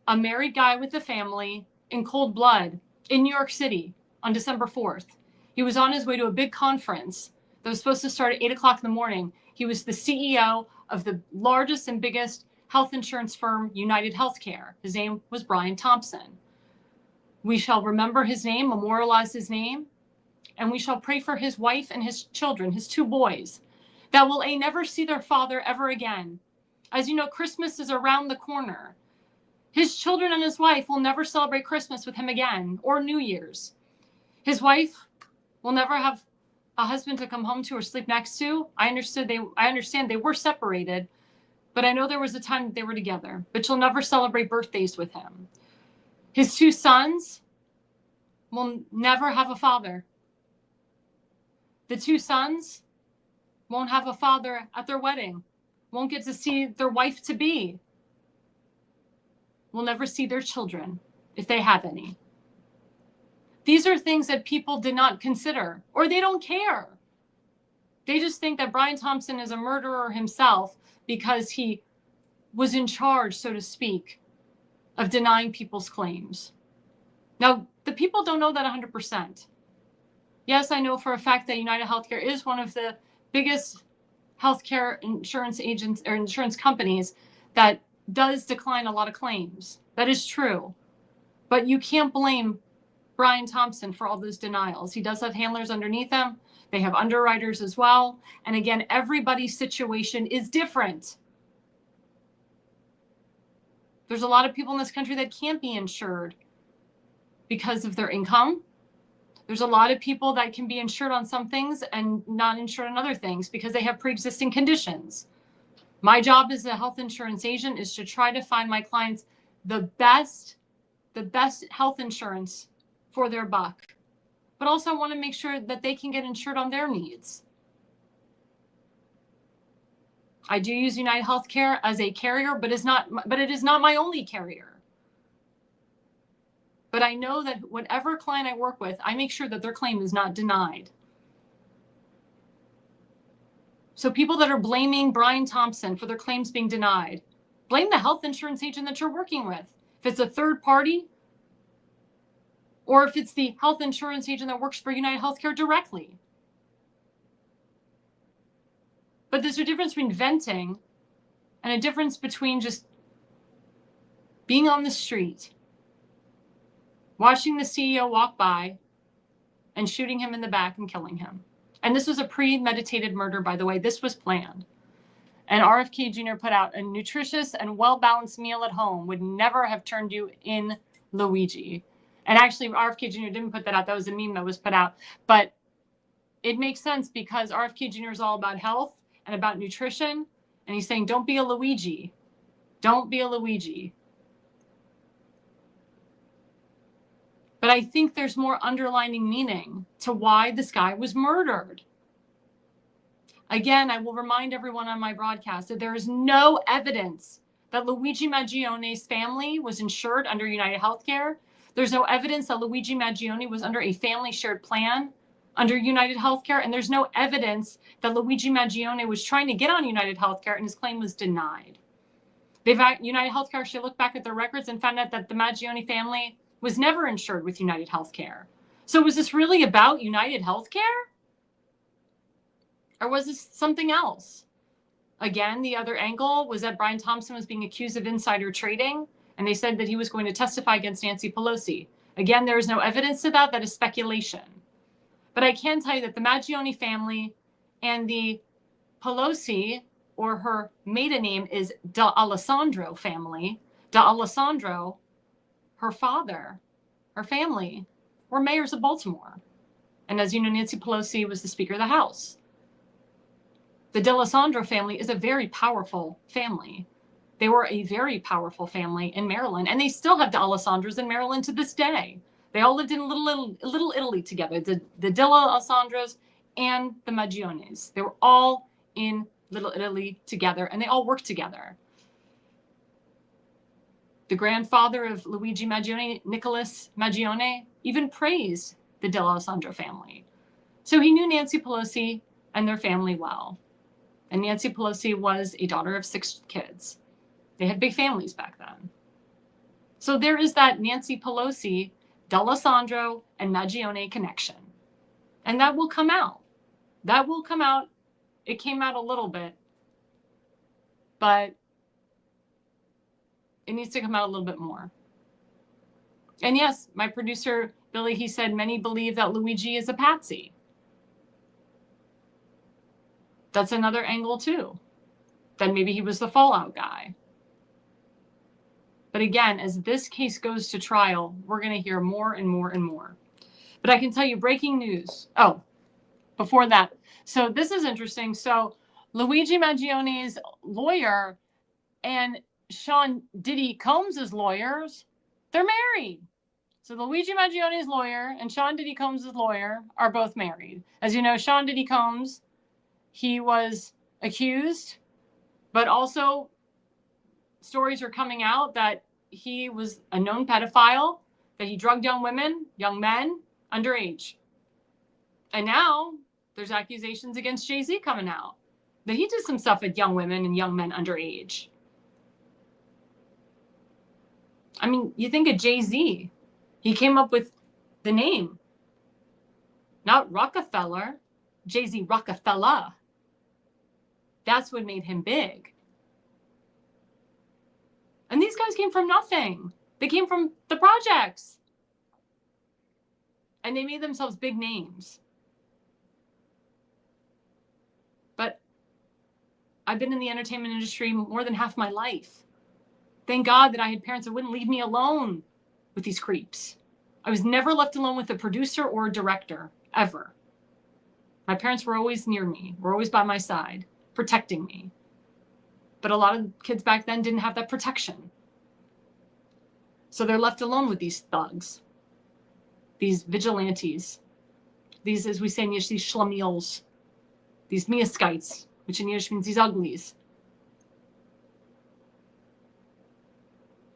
a married guy with a family in cold blood in New York City on December 4th. He was on his way to a big conference that was supposed to start at 8 o'clock in the morning. He was the CEO of the largest and biggest health insurance firm, United Healthcare. His name was Brian Thompson. We shall remember his name, memorialize his name, and we shall pray for his wife and his children, his 2 boys, that will never see their father ever again. As you know, Christmas is around the corner. His children and his wife will never celebrate Christmas with him again, or New Year's. His wife will never have a husband to come home to or sleep next to. I understand they were separated, but I know there was a time that they were together. But she'll never celebrate birthdays with him. His 2 sons will never have a father. The 2 sons won't have a father at their wedding, won't get to see their wife-to-be, will never see their children if they have any. These are things that people did not consider, or they don't care. They just think that Brian Thompson is a murderer himself because he was in charge, so to speak, of denying people's claims. Now, the people don't know that 100%. Yes, I know for a fact that United Healthcare is one of the biggest healthcare insurance agents or insurance companies that does decline a lot of claims. That is true. But you can't blame Brian Thompson for all those denials. He does have handlers underneath him. They have underwriters as well. And again, everybody's situation is different. There's a lot of people in this country that can't be insured because of their income. There's a lot of people that can be insured on some things and not insured on other things because they have pre-existing conditions. My job as a health insurance agent is to try to find my clients the best health insurance for their buck. But also I want to make sure that they can get insured on their needs. I do use United Healthcare as a carrier, but it is not my only carrier. But I know that whatever client I work with, I make sure that their claim is not denied. So people that are blaming Brian Thompson for their claims being denied, blame the health insurance agent that you're working with. If it's a third party, or if it's the health insurance agent that works for United Healthcare directly. But there's a difference between venting and a difference between just being on the street, watching the CEO walk by and shooting him in the back and killing him. And this was a premeditated murder, by the way. This was planned. And RFK Jr. put out a nutritious and well-balanced meal at home would never have turned you in, Luigi. And actually, RFK Jr. didn't put that out. That was a meme that was put out. But it makes sense because RFK Jr. is all about health and about nutrition. And he's saying, don't be a Luigi. Don't be a Luigi. But I think there's more underlining meaning to why this guy was murdered. Again, I will remind everyone on my broadcast that there is no evidence that Luigi Mangione's family was insured under United Healthcare. There's no evidence that Luigi Mangione was under a family shared plan under United Healthcare. And there's no evidence that Luigi Mangione was trying to get on United Healthcare and his claim was denied. United Healthcare actually looked back at their records and found out that the Mangione family was never insured with United Healthcare. So was this really about United Healthcare? Or was this something else? Again, the other angle was that Brian Thompson was being accused of insider trading, and they said that he was going to testify against Nancy Pelosi. Again, there is no evidence to that. That is speculation. But I can tell you that the Mangione family and the Pelosi, or her maiden name is D'Alessandro family, D'Alessandro, her father, her family, were mayors of Baltimore. And as you know, Nancy Pelosi was the Speaker of the House. The D'Alessandro family is a very powerful family. They were a very powerful family in Maryland, and they still have D'Alessandros in Maryland to this day. They all lived in Little Italy together, the D'Alessandros and the Mangiones. They were all in Little Italy together, and they all worked together. The grandfather of Luigi Mangione, Nicholas Mangione, even praised the D'Alessandro family. So he knew Nancy Pelosi and their family well. And Nancy Pelosi was a daughter of 6 kids. They had big families back then. So there is that Nancy Pelosi, D'Alessandro, and Mangione connection. And that will come out. That will come out. It came out a little bit. But it needs to come out a little bit more. And yes, my producer, Billy, he said many believe that Luigi is a patsy. That's another angle too. That maybe he was the fallout guy. But again, as this case goes to trial, we're going to hear more and more and more. But I can tell you breaking news. Oh, before that. So this is interesting. So Luigi Mangione's lawyer and Sean Diddy Combs' lawyers, they're married. So Luigi Mangione's lawyer and Sean Diddy Combs' lawyer are both married. As you know, Sean Diddy Combs, he was accused, but also stories are coming out that he was a known pedophile, that he drugged young women, young men, underage. And now there's accusations against Jay-Z coming out that he did some stuff with young women and young men underage. I mean, you think of Jay-Z. He came up with the name, not Rockefeller, Jay-Z Rockefeller. That's what made him big. And these guys came from nothing. They came from the projects. And they made themselves big names. But I've been in the entertainment industry more than half my life. Thank God that I had parents that wouldn't leave me alone with these creeps. I was never left alone with a producer or a director, ever. My parents were always near me, were always by my side, protecting me. But a lot of kids back then didn't have that protection. So they're left alone with these thugs, these vigilantes, these, as we say in Yiddish, these schlemiels, these miaskites, which in Yiddish means these uglies.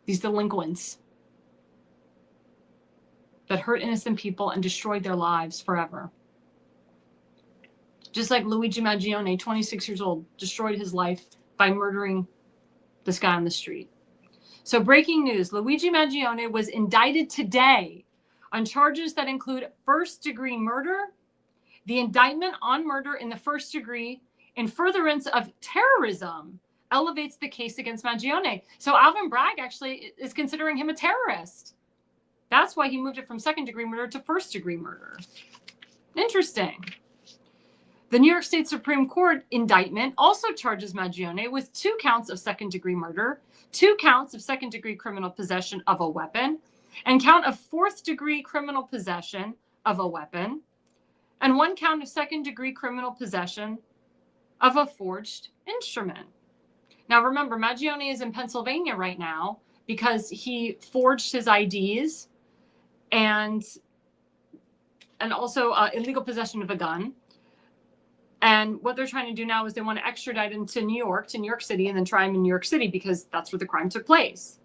these delinquents that hurt innocent people and destroyed their lives forever. Just like Luigi Mangione, 26 years old, destroyed his life by murdering this guy on the street. So breaking news, Luigi Mangione was indicted today on charges that include first-degree murder, the indictment on murder in the first degree in furtherance of terrorism elevates the case against Mangione. So Alvin Bragg actually is considering him a terrorist. That's why he moved it from second-degree murder to first-degree murder. Interesting. The New York State Supreme Court indictment also charges Mangione with 2 counts of second-degree murder, 2 counts of second-degree criminal possession of a weapon, and count of fourth-degree criminal possession of a weapon, and 1 count of second-degree criminal possession of a forged instrument. Now, remember, Mangione is in Pennsylvania right now because he forged his IDs and also illegal possession of a gun. And what they're trying to do now is they want to extradite him to New York City, and then try him in New York City because that's where the crime took place.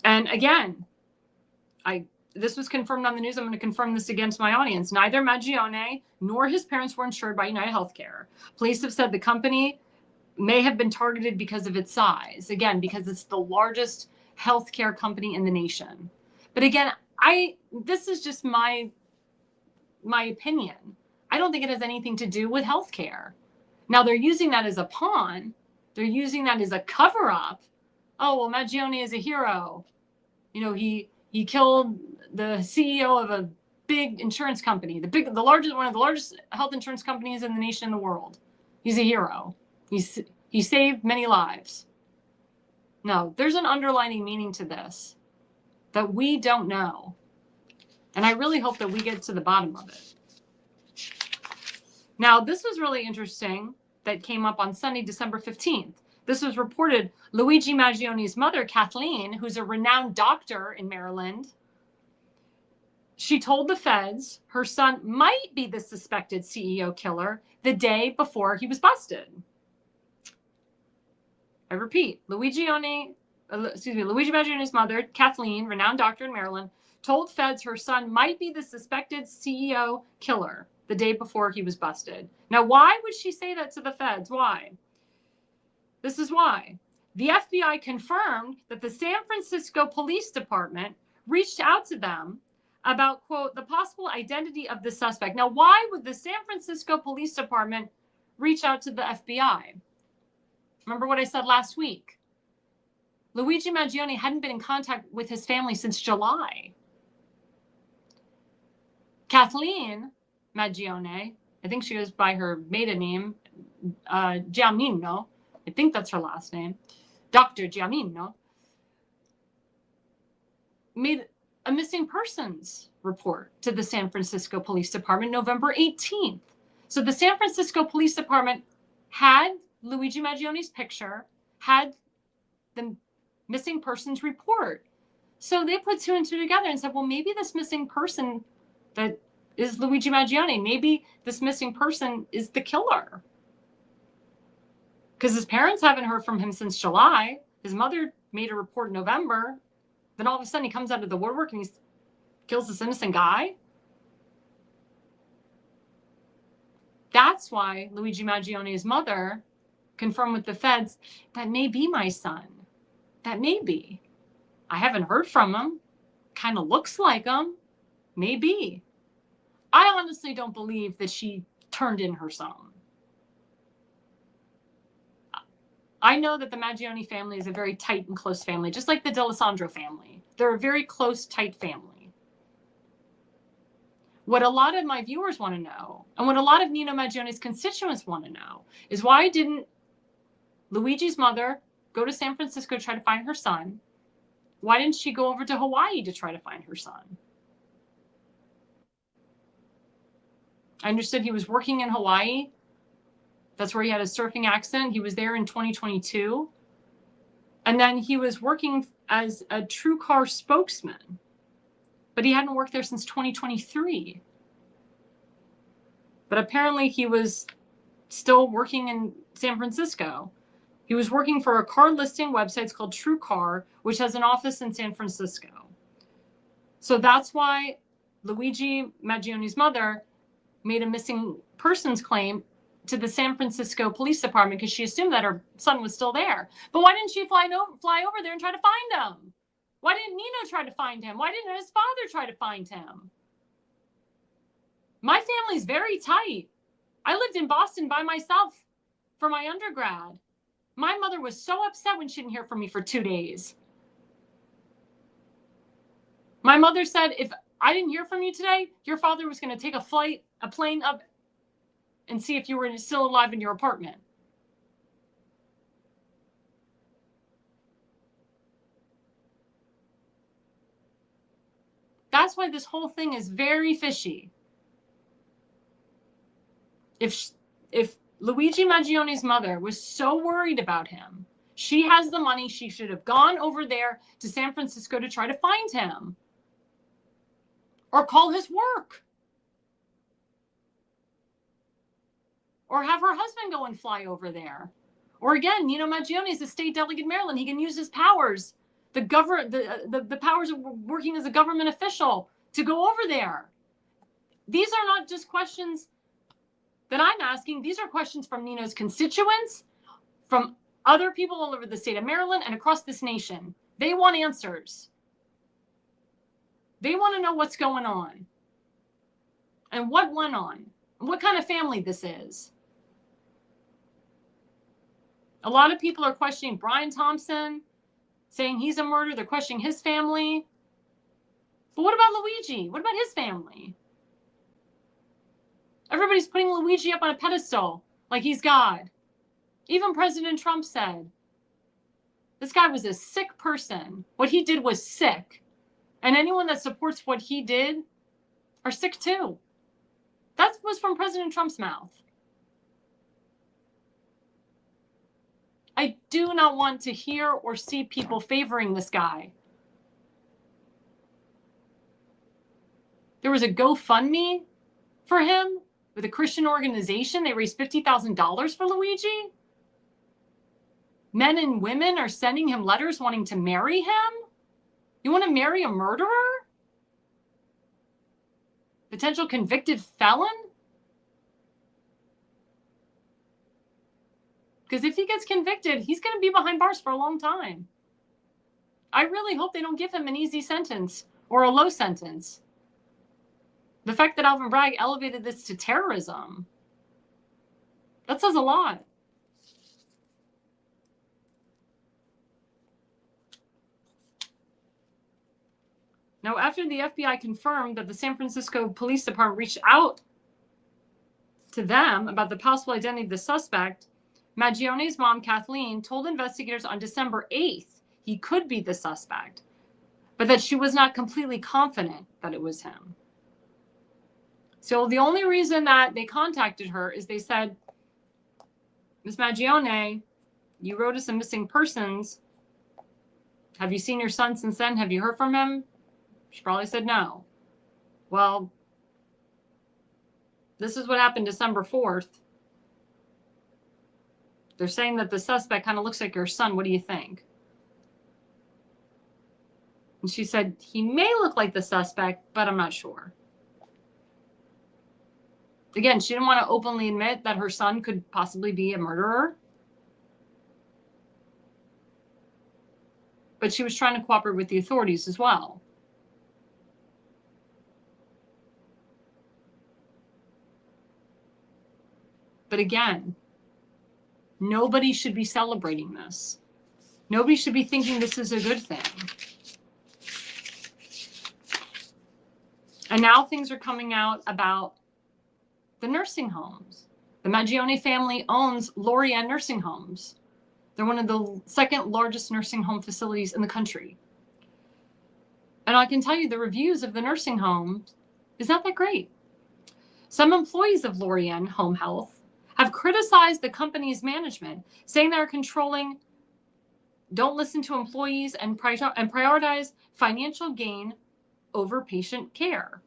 And again, this was confirmed on the news. I'm going to confirm this again to my audience. Neither Mangione nor his parents were insured by United Healthcare. Police have said the company may have been targeted because of its size. Again, because it's the largest healthcare company in the nation. But again, this is just my opinion. I don't think it has anything to do with healthcare. Now they're using that as a pawn. They're using that as a cover-up. Oh, well, Mangione is a hero. You know, he killed the CEO of a big insurance company, one of the largest health insurance companies in the nation in the world. He's a hero. He saved many lives. No, there's an underlying meaning to this that we don't know. And I really hope that we get to the bottom of it. Now, this was really interesting that came up on Sunday, December 15th. This was reported. Luigi Mangione's mother, Kathleen, who's a renowned doctor in Maryland, she told the feds her son might be the suspected CEO killer the day before he was busted. I repeat, Luigi Mangione's mother, Kathleen, renowned doctor in Maryland, told feds her son might be the suspected CEO killer the day before he was busted. Now, why would she say that to the feds? Why? This is why. The FBI confirmed that the San Francisco Police Department reached out to them about, quote, the possible identity of the suspect. Now, why would the San Francisco Police Department reach out to the FBI? Remember what I said last week? Luigi Mangione hadn't been in contact with his family since July. Kathleen Mangione, I think she goes by her maiden name, Giamino. I think that's her last name. Dr. Giamino made a missing persons report to the San Francisco Police Department November 18th. So the San Francisco Police Department had Luigi Mangione's picture, had the missing persons report. So they put 2 and 2 together and said, well, maybe this missing person that is Luigi Mangione, maybe this missing person is the killer. Because his parents haven't heard from him since July. His mother made a report in November. Then all of a sudden he comes out of the woodwork and he kills this innocent guy. That's why Luigi Mangione's mother confirmed with the feds, that may be my son. That may be. I haven't heard from him. Kind of looks like him. Maybe. I honestly don't believe that she turned in her son. I know that the Mangione family is a very tight and close family, just like the D'Alessandro family. They're a very close, tight family. What a lot of my viewers want to know, and what a lot of Nino Mangione's constituents want to know, is why didn't Luigi's mother go to San Francisco to try to find her son? Why didn't she go over to Hawaii to try to find her son? I understood he was working in Hawaii. That's where he had a surfing accident. He was there in 2022. And then he was working as a TrueCar spokesman. But he hadn't worked there since 2023. But apparently he was still working in San Francisco. He was working for a car listing website. It's called True Car, which has an office in San Francisco. So that's why Luigi Mangione's mother made a missing persons claim to the San Francisco Police Department because she assumed that her son was still there. But why didn't she fly over there and try to find him? Why didn't Nino try to find him? Why didn't his father try to find him? My family's very tight. I lived in Boston by myself for my undergrad. My mother was so upset when she didn't hear from me for 2 days. My mother said, if I didn't hear from you today, your father was going to take a plane up and see if you were still alive in your apartment. That's why this whole thing is very fishy. If Luigi Mangione's mother was so worried about him, she has the money, she should have gone over there to San Francisco to try to find him. Or call his work. Or have her husband go and fly over there. Or again, Nino Mangione is a state delegate in Maryland. He can use his powers, the powers of working as a government official to go over there. These are not just questions that I'm asking. These are questions from Nino's constituents, from other people all over the state of Maryland and across this nation. They want answers. They want to know what's going on and what went on, and what kind of family this is. A lot of people are questioning Brian Thompson, saying he's a murderer. They're questioning his family. But what about Luigi? What about his family? Everybody's putting Luigi up on a pedestal like he's God. Even President Trump said, this guy was a sick person. What he did was sick. And anyone that supports what he did are sick too. That was from President Trump's mouth. I do not want to hear or see people favoring this guy. There was a GoFundMe for him with a Christian organization. They raised $50,000 for Luigi. Men and women are sending him letters wanting to marry him. You want to marry a murderer? Potential convicted felon? Because if he gets convicted, he's going to be behind bars for a long time. I really hope they don't give him an easy sentence or a low sentence. The fact that Alvin Bragg elevated this to terrorism, that says a lot. Now, after the FBI confirmed that the San Francisco Police Department reached out to them about the possible identity of the suspect, Mangione's mom, Kathleen, told investigators on December 8th he could be the suspect, but that she was not completely confident that it was him. So the only reason that they contacted her is they said, Ms. Mangione, you wrote us a missing persons. Have you seen your son since then? Have you heard from him? She probably said no. Well, this is what happened December 4th. They're saying that the suspect kind of looks like your son. What do you think? And she said, he may look like the suspect, but I'm not sure. Again, she didn't want to openly admit that her son could possibly be a murderer. But she was trying to cooperate with the authorities as well. But again, nobody should be celebrating this. Nobody should be thinking this is a good thing. And now things are coming out about the nursing homes. The Mangione family owns Lorien nursing homes. They're one of the second largest nursing home facilities in the country. And I can tell you the reviews of the nursing homes is not that great. Some employees of Lorien Home Health have criticized the company's management, saying they're controlling, don't listen to employees, and prioritize financial gain over patient care.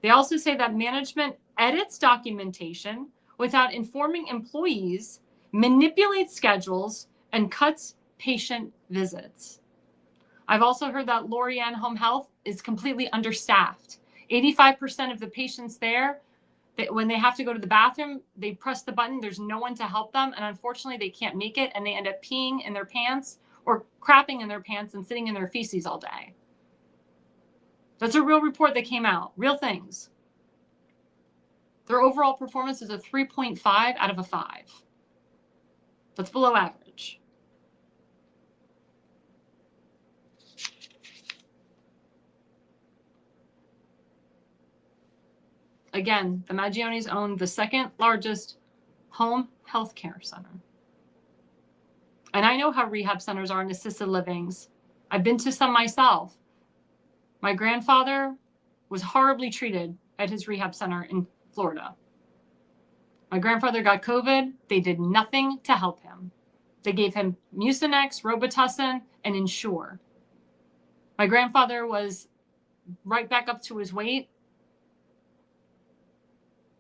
They also say that management edits documentation without informing employees, manipulates schedules, and cuts patient visits. I've also heard that Lorianne Home Health is completely understaffed. 85% of the patients there, when they have to go to the bathroom, they press the button, there's no one to help them, and unfortunately they can't make it, and they end up peeing in their pants or crapping in their pants and sitting in their feces all day. That's a real report that came out, real things. Their overall performance is a 3.5 out of a 5. That's below average. Again, the Mangiones own the second largest home health care center. And I know how rehab centers are in assisted livings. I've been to some myself. My grandfather was horribly treated at his rehab center in Florida. My grandfather got COVID. They did nothing to help him. They gave him Mucinex, Robitussin, and Ensure. My grandfather was right back up to his weight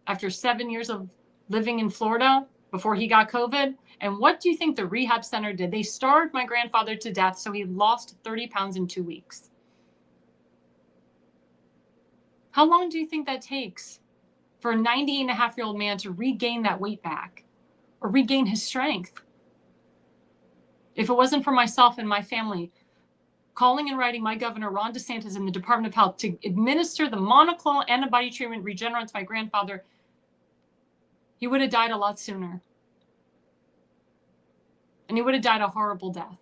after 7 years of living in Florida before he got COVID. And what do you think the rehab center did? They starved my grandfather to death, so he lost 30 pounds in 2 weeks. How long do you think that takes for a 98-and-a-half-year-old man to regain that weight back or regain his strength? If it wasn't for myself and my family calling and writing my governor, Ron DeSantis, in the Department of Health to administer the monoclonal antibody treatment Regeneron to my grandfather, he would have died a lot sooner. And he would have died a horrible death.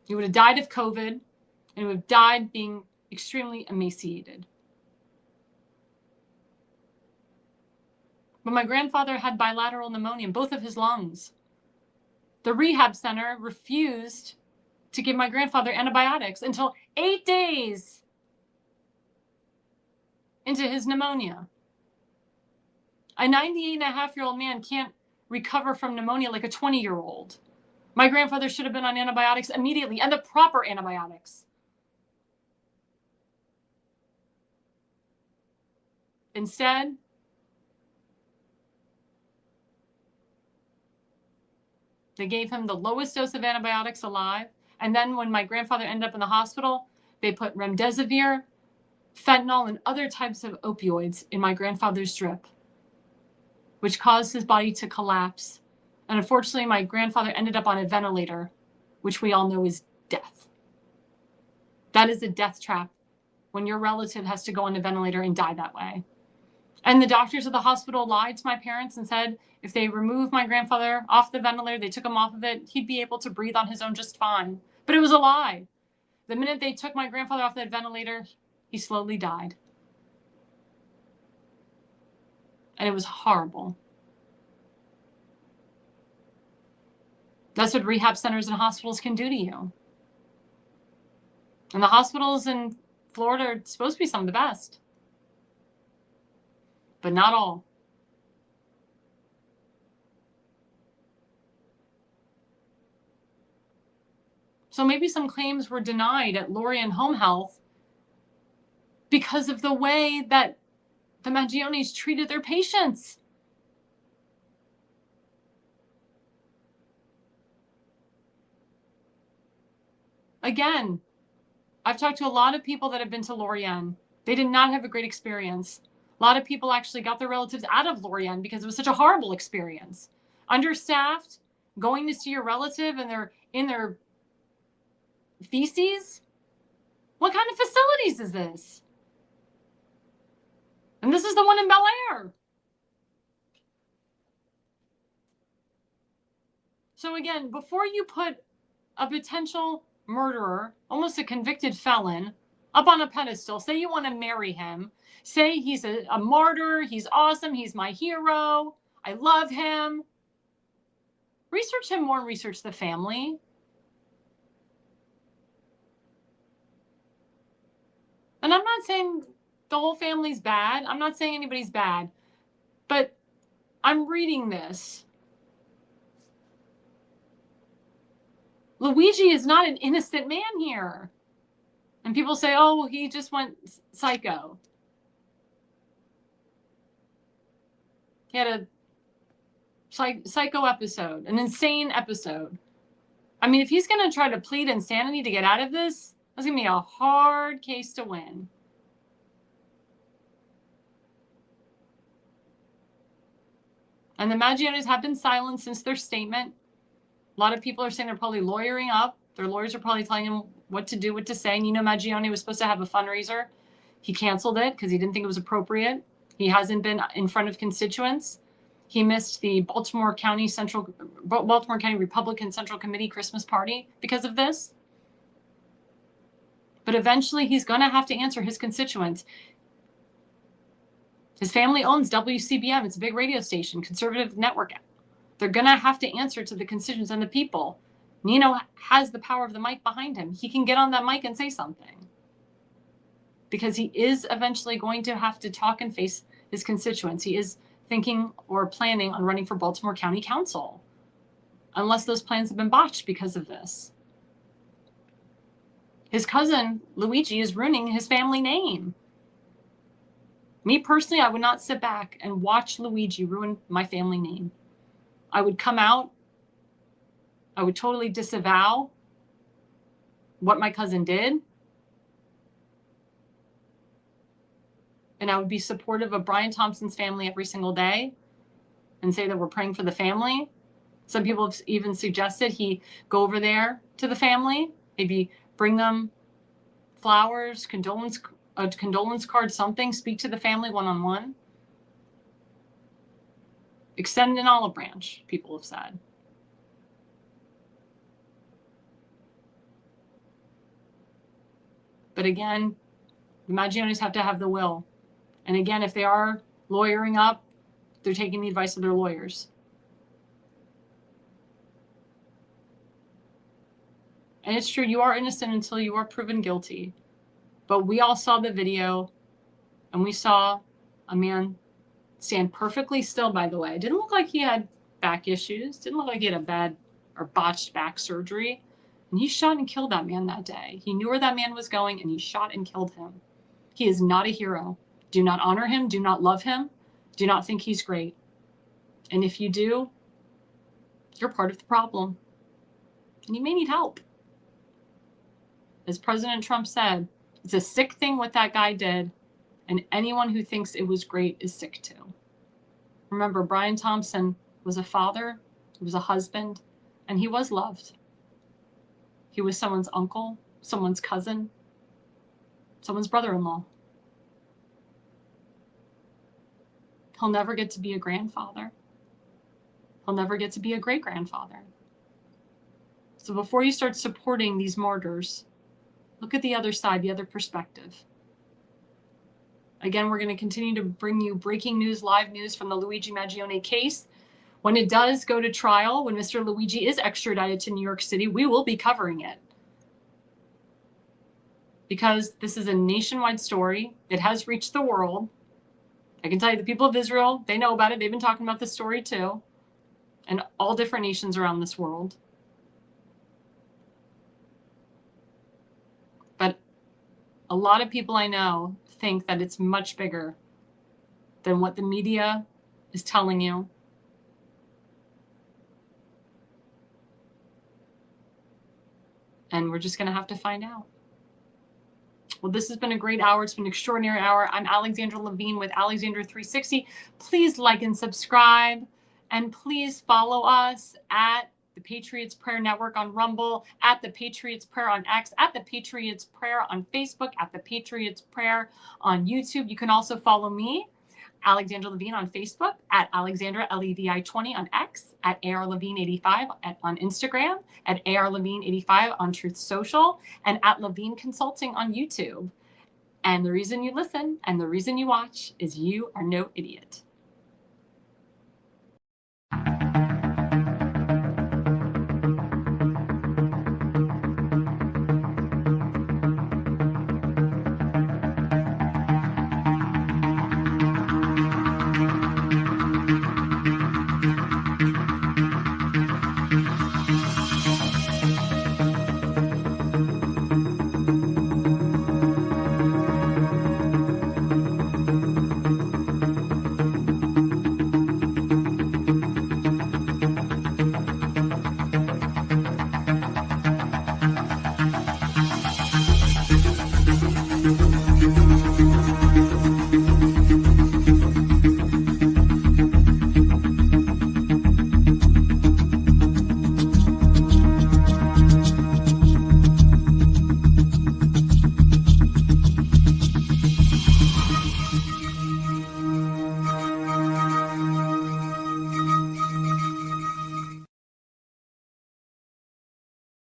He would have died of COVID, and he would have died being extremely emaciated. But my grandfather had bilateral pneumonia in both of his lungs. The rehab center refused to give my grandfather antibiotics until 8 days into his pneumonia. A 98-and-a-half-year-old man can't recover from pneumonia like a 20-year-old. My grandfather should have been on antibiotics immediately, and the proper antibiotics. Instead, they gave him the lowest dose of antibiotics alive. And then when my grandfather ended up in the hospital, they put remdesivir, fentanyl, and other types of opioids in my grandfather's drip, which caused his body to collapse. And unfortunately, my grandfather ended up on a ventilator, which we all know is death. That is a death trap when your relative has to go on a ventilator and die that way. And the doctors at the hospital lied to my parents and said if they removed my grandfather off the ventilator, they took him off of it, he'd be able to breathe on his own just fine. But it was a lie. The minute they took my grandfather off that ventilator, he slowly died. And it was horrible. That's what rehab centers and hospitals can do to you. And the hospitals in Florida are supposed to be some of the best. But not all. So maybe some claims were denied at Lorianne Home Health because of the way that the Mangiones treated their patients. Again, I've talked to a lot of people that have been to Lorianne. They did not have a great experience. A lot of people actually got their relatives out of Lorianne because it was such a horrible experience. Understaffed, going to see your relative and they're in their feces? What kind of facilities is this? And this is the one in Bel Air. So again, before you put a potential murderer, almost a convicted felon, up on a pedestal, say you want to marry him, say he's a martyr, he's awesome, he's my hero, I love him. Research him more and research the family. And I'm not saying the whole family's bad. I'm not saying anybody's bad. But I'm reading this. Luigi is not an innocent man here. And people say, oh, well, he just went psycho. He had a psycho episode, an insane episode. I mean, if he's going to try to plead insanity to get out of this, that's going to be a hard case to win. And the Mangiones have been silent since their statement. A lot of people are saying they're probably lawyering up. Their lawyers are probably telling them what to do, what to say. Nino Mangione was supposed to have a fundraiser. He canceled it because he didn't think it was appropriate. He hasn't been in front of constituents. He missed the Baltimore County Republican Central Committee Christmas party because of this. But eventually he's going to have to answer his constituents. His family owns WCBM. It's a big radio station, conservative network. They're going to have to answer to the constituents and the people. Nino has the power of the mic behind him. He can get on that mic and say something. Because he is eventually going to have to talk and face his constituents. He is thinking or planning on running for Baltimore County Council, unless those plans have been botched because of this. His cousin, Luigi, is ruining his family name. Me personally, I would not sit back and watch Luigi ruin my family name. I would come out. I would totally disavow what my cousin did. And I would be supportive of Brian Thompson's family every single day and say that we're praying for the family. Some people have even suggested he go over there to the family, maybe bring them flowers, a condolence card, something, speak to the family one-on-one. Extend an olive branch, people have said. But again, the Mangiones have to have the will. And again, if they are lawyering up, they're taking the advice of their lawyers. And it's true, you are innocent until you are proven guilty. But we all saw the video, and we saw a man stand perfectly still, by the way. It didn't look like he had back issues. Didn't look like he had a bad or botched back surgery. And he shot and killed that man that day. He knew where that man was going, and he shot and killed him. He is not a hero. Do not honor him. Do not love him. Do not think he's great. And if you do, you're part of the problem. And you may need help. As President Trump said, it's a sick thing what that guy did, and anyone who thinks it was great is sick too. Remember, Brian Thompson was a father, he was a husband, and he was loved. He was someone's uncle, someone's cousin, someone's brother-in-law. He'll never get to be a grandfather. He'll never get to be a great-grandfather. So before you start supporting these martyrs, look at the other side, the other perspective. Again, we're going to continue to bring you breaking news, live news from the Luigi Mangione case. When it does go to trial, when Mr. Luigi is extradited to New York City, we will be covering it. Because this is a nationwide story. It has reached the world. I can tell you the people of Israel, they know about it. They've been talking about this story too. And all different nations around this world. But a lot of people I know think that it's much bigger than what the media is telling you. And we're just going to have to find out. Well, this has been a great hour. It's been an extraordinary hour. I'm Alexandra Levine with Alexandra 360. Please like and subscribe. And please follow us at the Patriots Prayer Network on Rumble, at the Patriots Prayer on X, at the Patriots Prayer on Facebook, at the Patriots Prayer on YouTube. You can also follow me, Alexandra Levine, on Facebook, at Alexandra LEVI20 on X, at ARLevine85 on Instagram, at ARLevine85 on Truth Social, and at Levine Consulting on YouTube. And the reason you listen and the reason you watch is you are no idiot.